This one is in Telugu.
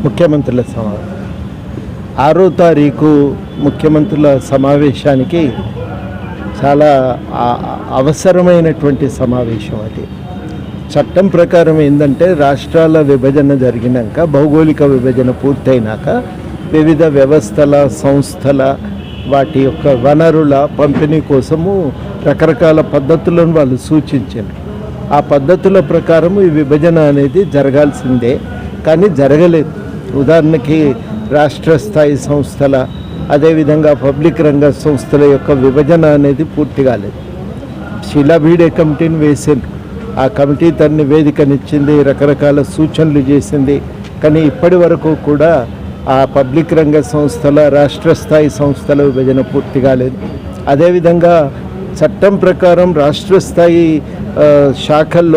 ముఖ్యమంత్రుల సమావేశం 6వ తారీఖు ముఖ్యమంత్రుల సమావేశానికి చాలా అవసరమైనటువంటి సమావేశం. అది చట్టం ప్రకారం ఏంటంటే రాష్ట్రాల విభజన జరిగినాక, భౌగోళిక విభజన పూర్తయినాక వివిధ వ్యవస్థల, సంస్థల, వాటి యొక్క వనరుల పంపిణీ కోసము రకరకాల పద్ధతులను వాళ్ళు సూచించారు. ఆ పద్ధతుల ప్రకారం ఈ విభజన అనేది జరగాల్సిందే, కానీ జరగలేదు. ఉదాహరణకి రాష్ట్ర స్థాయి సంస్థల, అదేవిధంగా పబ్లిక్ రంగ సంస్థల యొక్క విభజన అనేది పూర్తి కాలేదు. శిలాబీడే కమిటీని వేసింది, ఆ కమిటీ తన నివేదికనిచ్చింది, రకరకాల సూచనలు చేసింది, కానీ ఇప్పటి వరకు కూడా ఆ పబ్లిక్ రంగ సంస్థల, రాష్ట్ర స్థాయి సంస్థల విభజన పూర్తి కాలేదు. అదేవిధంగా చట్టం ప్రకారం రాష్ట్ర స్థాయి శాఖల్లో